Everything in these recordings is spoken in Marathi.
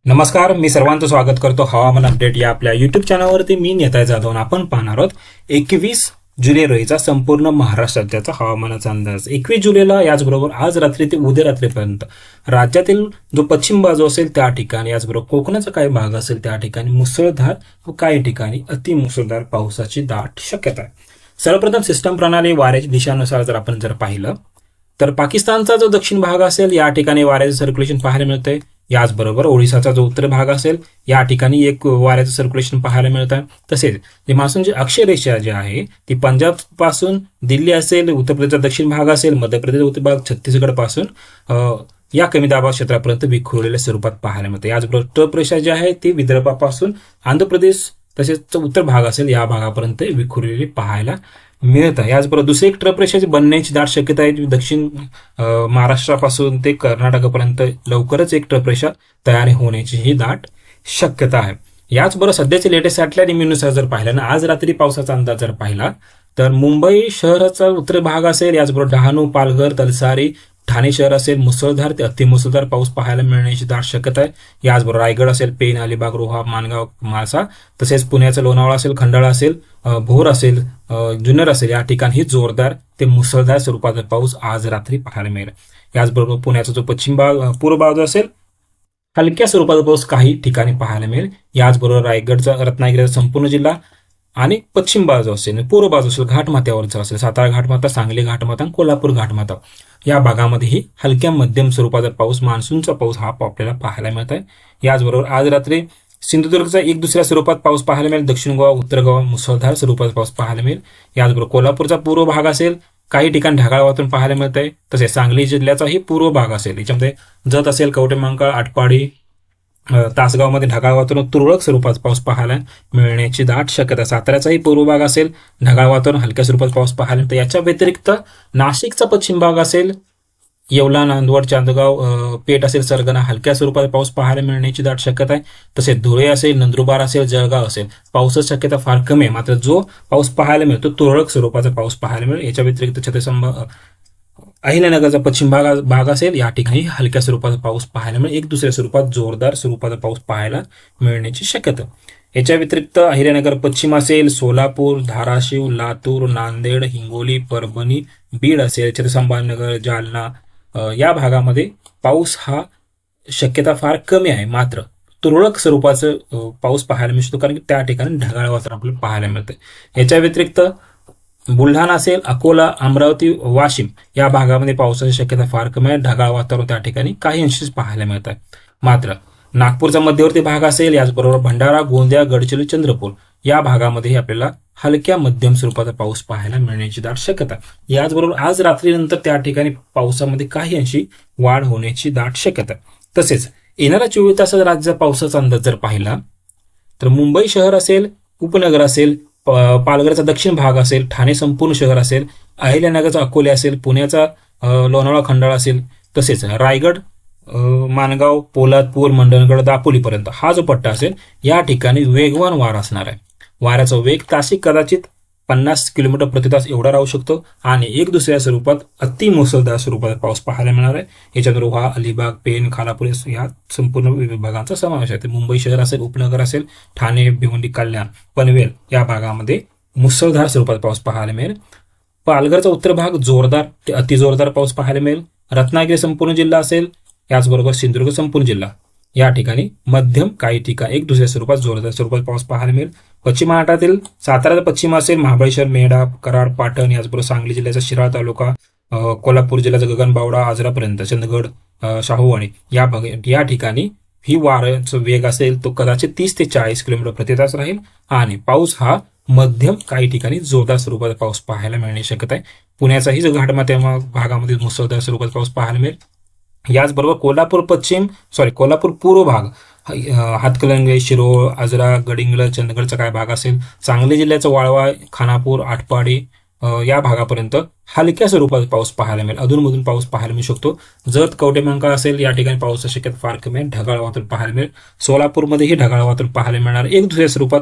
नमस्कार, मी सर्वांचं स्वागत करतो हवामान अपडेट या आपल्या युट्यूब चॅनलवरती. मी नेताय जाधव. आपण पाहणार आहोत 21 जुलै रोजीचा संपूर्ण महाराष्ट्र राज्याचा हवामानाचा अंदाज. 21 जुलैला याचबरोबर आज रात्री ते उद्या रात्रीपर्यंत राज्यातील जो पश्चिम बाजू असेल त्या ठिकाणी, याचबरोबर कोकणाचा काही भाग असेल त्या ठिकाणी मुसळधार व काही ठिकाणी अतिमुसळधार पावसाची दाट शक्यता आहे. सर्वप्रथम सिस्टम प्रणाली वाऱ्याच्या दिशानुसार जर पाहिलं तर पाकिस्तानचा जो दक्षिण भाग असेल या ठिकाणी वाऱ्याचं सर्क्युलेशन पाहायला मिळतंय. याचबरोबर ओडिसाचा जो उत्तर भाग असेल या ठिकाणी एक वाऱ्याचं सर्क्युलेशन पाहायला मिळत आहे. तसेच जे मान्सूनची अक्षय रेषा जी आहे ती पंजाब पासून दिल्ली असेल, उत्तर प्रदेशचा दक्षिण भाग असेल, मध्य प्रदेश उत्तर भाग, छत्तीसगड पासून या कमी दाबाळ क्षेत्रापर्यंत विखुरलेल्या स्वरूपात पाहायला मिळते. याचबरोबर टर्फ रेषा जी आहे ती विदर्भापासून आंध्र प्रदेश तसेच उत्तर भाग असेल या भागापर्यंत विखुरलेली पाहायला मिळत आहे. याचबरोबर दुसरी एक ट्रफ रेषाची बनण्याची दाट शक्यता आहे. दक्षिण महाराष्ट्रापासून ते कर्नाटकापर्यंत लवकरच एक ट्रफ रेषा तयार होण्याची ही दाट शक्यता आहे. याचबरोबर सध्याचे लेटेस्ट सॅटेलाइट इमेजनुसार जर पाहिलं ना, आज रात्री पावसाचा अंदाज जर पाहिला तर मुंबई शहराचा उत्तर भाग असेल, याचबरोबर डहाणू, पालघर, तलसारी, ठाणे शहर असेल, मुसळधार ते अतिमुसळधार पाऊस पाहायला मिळण्याची दाट शक्यता आहे. याचबरोबर रायगड असेल, पेण, अलिबाग, रोहा, माणगाव, म्हाळसा, तसेच पुण्याचं लोणावळा असेल, खंडाळा असेल, भोर असेल, जुन्नर असेल या ठिकाणी जोरदार ते मुसळधार स्वरूपाचा पाऊस आज रात्री पाहायला मिळेल. याचबरोबर पुण्याचा जो पश्चिम भाग, पूर्व बाजू असेल, हलक्या स्वरूपाचा पाऊस काही ठिकाणी पाहायला मिळेल. याचबरोबर रायगडचा, रत्नागिरीचा संपूर्ण जिल्हा आणि पश्चिम बाजू असेल, पूर्व बाजू असेल, घाटमाथ्यावरचा असेल, सातारा घाटमाथा, सांगली घाटमाथा, कोल्हापूर घाटमाथा या भागामध्येही हलक्या मध्यम स्वरूपाचा पाऊस, मान्सूनचा पाऊस हा आपल्याला पाहायला मिळत आहे. याचबरोबर आज रात्री सिंधुदुर्गचा एक दुसऱ्या स्वरूपात पाऊस पाहायला मिळेल. दक्षिण गोवा, उत्तर गोवा मुसळधार स्वरूपाचा पाऊस पाहायला मिळेल. याचबरोबर कोल्हापूरचा पूर्व भाग असेल, काही ठिकाणी ढगाळ वातावरण पाहायला मिळत आहे. तसेच सांगली जिल्ह्याचाही पूर्व भाग असेल, याच्यामध्ये जत असेल, कवटेमंकाळ, आटपाडी, तासगावमध्ये ढगाळ वातावरण, तुरळक स्वरूपात पाऊस पाहायला मिळण्याची दाट शक्यता. साताऱ्याचाही पूर्व भाग असेल, ढगाळ वातावरण, हलक्या स्वरूपात पाऊस पाहायला मिळतं. याच्या व्यतिरिक्त नाशिकचा पश्चिम भाग असेल, येवला, नांदवड, चांदगाव, पेठ असेल, सरगणा हलक्या स्वरूपात पाऊस पाहायला मिळण्याची दाट शक्यता आहे. तसेच धुळे असेल, नंदुरबार असेल, जळगाव असेल, पावसाची शक्यता फार कमी आहे. मात्र जो पाऊस पाहायला मिळतो तुरळक स्वरूपाचा पाऊस पाहायला मिळेल. याच्या व्यतिरिक्त अहिल्यानगरचा पश्चिम भाग असेल, या ठिकाणी हलक्या स्वरूपाचा पाऊस पाहायला मिळेल. एक दुसऱ्या स्वरूपात जोरदार स्वरूपाचा पाऊस पाहायला मिळण्याची शक्यता. याच्या व्यतिरिक्त अहिल्यानगर पश्चिम असेल, सोलापूर, धाराशिव, लातूर, नांदेड, हिंगोली, परभणी, बीड असेल, छत्रसंभाजीनगर, जालना या भागामध्ये पाऊस हा शक्यता फार कमी आहे. मात्र तुरळक स्वरूपाचं पाऊस पाहायला मिळतो, कारण की त्या ठिकाणी ढगाळ वातावरण आपल्याला पाहायला मिळतं. याच्या व्यतिरिक्त बुलढाणा असेल, अकोला, अमरावती, वाशिम या भागामध्ये पावसाची शक्यता फार कमी आहे. ढगाळ वातावरण त्या ठिकाणी काही अंशी पाहायला मिळत आहे. मात्र नागपूरचा मध्यवर्ती भाग असेल, याचबरोबर भंडारा, गोंदिया, गडचिरोली, चंद्रपूर या भागामध्ये आपल्याला हलक्या मध्यम स्वरूपाचा पाऊस पाहायला मिळण्याची दाट शक्यता. याचबरोबर आज रात्रीनंतर त्या ठिकाणी पावसामध्ये काही अंशी वाढ होण्याची दाट शक्यता. तसेच येणाऱ्या 24 तासात राज्याचा पावसाचा अंदाज जर पाहिला तर मुंबई शहर असेल, उपनगर असेल, पालघरचा दक्षिण भाग असेल, ठाणे संपूर्ण शहर असेल, अहिल्यानगरचा अकोले असेल, पुण्याचा लोणावळा, खंडाळा असेल, तसेच रायगड, माणगाव, पोलादपूर, मंडणगड, दापोलीपर्यंत हा जो पट्टा असेल या ठिकाणी वेगवान वारा असणार आहे. वाऱ्याचा वेग ताशी कदाचित 50 किलोमीटर प्रति तास एवढा राहू शकतो आणि एक दुसऱ्या स्वरूपात अति मुसळधार स्वरूपात पाऊस पाहायला मिळणार आहे. याच्यात रोहा, अलिबाग, पेण, खालापूर या संपूर्ण विभागांचा समावेश आहे. मुंबई शहर असेल, उपनगर असेल, ठाणे, भिवंडी, कल्याण, पनवेल या भागामध्ये मुसळधार स्वरूपात पाऊस पाहायला मिळेल. पालघरचा उत्तर भाग जोरदार ते अतिजोरदार पाऊस पाहायला मिळेल. रत्नागिरी संपूर्ण जिल्हा असेल, याचबरोबर सिंधुदुर्ग संपूर्ण जिल्हा या ठिकाणी मध्यम, काही ठिकाणी एक दुसऱ्या स्वरूपात जोरदार स्वरूपात पाऊस पाहायला मिळेल. पश्चिम महाराष्ट्रातील सातारा पश्चिम असेल, महाबळेश्वर, मेढा, कराड, पाटण, याचबरोबर सांगली जिल्ह्याचा शिराळा तालुका, कोल्हापूर जिल्ह्याचा गगनबावडा, आजरापर्यंत, चंदगड, शाहूवाडी या ठिकाणी ही वाऱ्याचा वेग असेल तो कदाचित 30 ते 40 किलोमीटर प्रति तास राहील आणि पाऊस हा मध्यम, काही ठिकाणी जोरदार स्वरूपात पाऊस पाहायला मिळण्याची शक्यता आहे. पुण्याचाही जो घाटमाथ्या भागामध्ये मुसळधार स्वरूपात पाऊस पाहायला मिळेल. याचबरोबर कोल्हापूर पूर्व भाग, हातकणंगले, शिरोळ, आजरा, गडिंग्लज, चंदगडचा काय भाग असेल, सांगली जिल्ह्याचा वाळवा, खानापूर, आटपाडी या भागापर्यंत हलक्या स्वरूपात पाऊस पाहायला मिळेल. अधूनमधून पाऊस पाहायला मिळू शकतो. जत, कवटेमंकाळ असेल या ठिकाणी पावसाची शक्यता फार कमी आहे. ढगाळ वातावरण पाहायला मिळेल. सोलापूरमध्येही ढगाळ वातावरण पाहायला मिळणार. एक दुसऱ्या स्वरूपात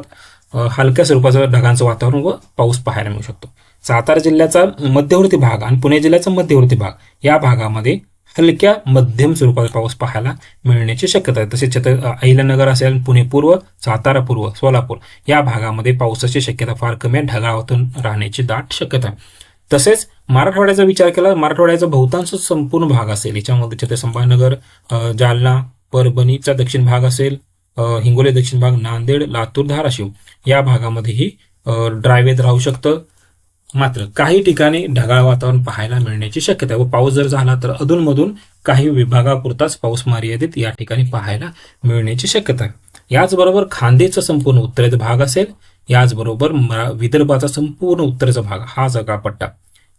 हलक्या स्वरूपाचं ढगांचं वातावरण व पाऊस पाहायला मिळू शकतो. सातारा जिल्ह्याचा मध्यवर्ती भाग आणि पुणे जिल्ह्याचा मध्यवर्ती भाग या भागामध्ये हलक्या मध्यम स्वरूपाचा पाऊस पाहायला मिळण्याची शक्यता आहे. तसेच अहिल्यानगर असेल, पुणे पूर्व, सातारा पूर्व, सोलापूर या भागामध्ये पावसाची शक्यता फार कमी आहे. ढगाळवातावरण राहण्याची दाट शक्यता आहे. तसेच मराठवाड्याचा विचार केला, मराठवाड्याचा बहुतांश संपूर्ण भाग असेल. याच्यामध्ये संभाजीनगर, जालना, परभणीचा दक्षिण भाग असेल, हिंगोली दक्षिण भाग, नांदेड, लातूर, धाराशिव या भागामध्येही ड्राय वेदर राहू शकतं. मात्र काही ठिकाणी ढगाळ वातावरण पाहायला मिळण्याची शक्यता आहे व पाऊस जर झाला तर अधूनमधून काही विभागापुरताच पाऊस मर्यादित या ठिकाणी पाहायला मिळण्याची शक्यता आहे. याचबरोबर खान्देचा संपूर्ण उत्तरेचा भाग असेल, याचबरोबर विदर्भाचा संपूर्ण उत्तरेचा भाग हा सगळा पट्टा,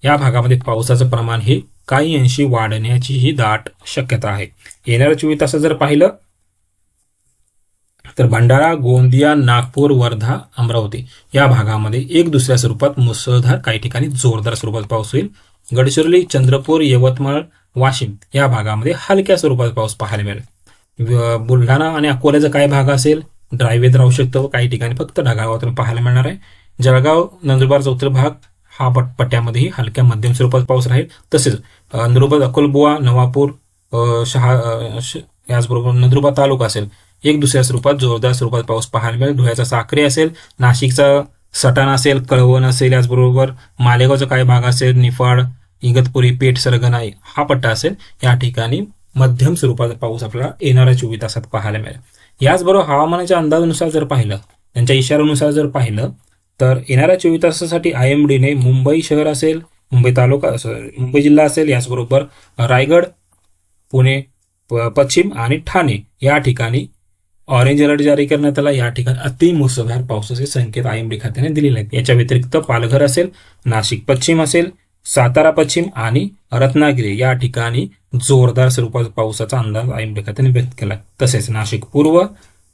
या भागामध्ये पावसाचं प्रमाण हे काही अंशी वाढण्याची ही दाट शक्यता आहे. येणाऱ्या 24 तासात जर पाहिलं तर भंडारा, गोंदिया, नागपूर, वर्धा, अमरावती या भागामध्ये एक दुसऱ्या स्वरूपात मुसळधार, काही ठिकाणी जोरदार स्वरूपात पाऊस होईल. गडचिरोली, चंद्रपूर, यवतमाळ, वाशिम या भागामध्ये हलक्या स्वरूपात पाऊस पाहायला मिळेल. बुलढाणा आणि अकोल्याचा काही भाग असेल ड्राय वेदर राहू शकतं व काही ठिकाणी फक्त ढगाळ वातावरण पाहायला मिळणार आहे. जळगाव, नंदुरबारचा उत्तर भाग हा पट्ट्यामध्येही हलक्या मध्यम स्वरूपात पाऊस राहील. तसेच नंदुरबार, अकोलबुवा, नवापूर, याचबरोबर नंदुरबार तालुका असेल, एक दुसऱ्या स्वरूपात जोरदार स्वरूपात पाऊस पाहायला मिळेल. धुळ्याचा साक्री असेल, नाशिकचा सटाणा असेल, कळवण असेल, याचबरोबर मालेगावचा काही भाग असेल, निफाड, इगतपुरी, पेठ, सरगणा हा पट्टा असेल. या ठिकाणी मध्यम स्वरूपाचा पाऊस आपल्याला येणाऱ्या 24 तासात पाहायला मिळेल. याचबरोबर हवामानाच्या अंदाजानुसार जर पाहिलं, त्यांच्या इशाऱ्यानुसार जर पाहिलं तर येणाऱ्या 24 तासासाठी IMDने मुंबई शहर असेल, मुंबई तालुका, मुंबई जिल्हा असेल, याचबरोबर रायगड, पुणे पश्चिम आणि ठाणे या ठिकाणी ऑरेंज अलर्ट जारी करण्यात आला. या ठिकाणी अतिमुसळधार पावसाचे संकेत IMD खात्याने दिलेले आहेत. याच्या व्यतिरिक्त पालघर असेल, नाशिक पश्चिम असेल, सातारा पश्चिम आणि रत्नागिरी या ठिकाणी जोरदार स्वरूपाचा पावसाचा अंदाज IMD खात्याने व्यक्त केला. तसेच नाशिक पूर्व,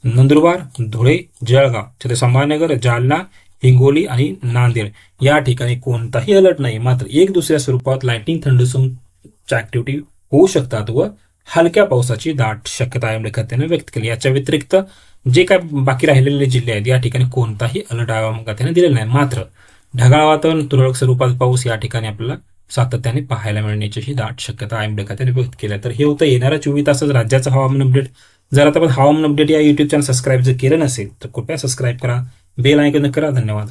नंदुरबार, धुळे, जळगाव, संभाजीनगर, जालना, हिंगोली आणि नांदेड या ठिकाणी कोणताही अलर्ट नाही. मात्र एक दुसऱ्या स्वरूपात लाइटनिंग, थंडरस्टॉर्मच्या ऍक्टिव्हिटी होऊ शकतात व हलक्या पावसाची दाट शक्यता IMD खात्याने व्यक्त केली. याच्या व्यतिरिक्त जे काय बाकी राहिलेले जिल्हे आहेत या ठिकाणी कोणताही अलर्ट हवामान खात्याने दिलेला नाही. मात्र ढगाळ वातावरण, तुरळक स्वरूपात पाऊस या ठिकाणी आपल्याला सातत्याने पाहायला मिळण्याची ही दाट शक्यता IMD खात्याने व्यक्त केली आहे. तर हे होतं येणाऱ्या 24 तासात राज्याचं हवामान अपडेट. जर आता आपण हवामान अपडेट या युट्यूब चॅनल सबस्क्राईब जर केलं नसेल तर कृपया सबस्क्राईब करा, बेल आयकॉन करा. धन्यवाद.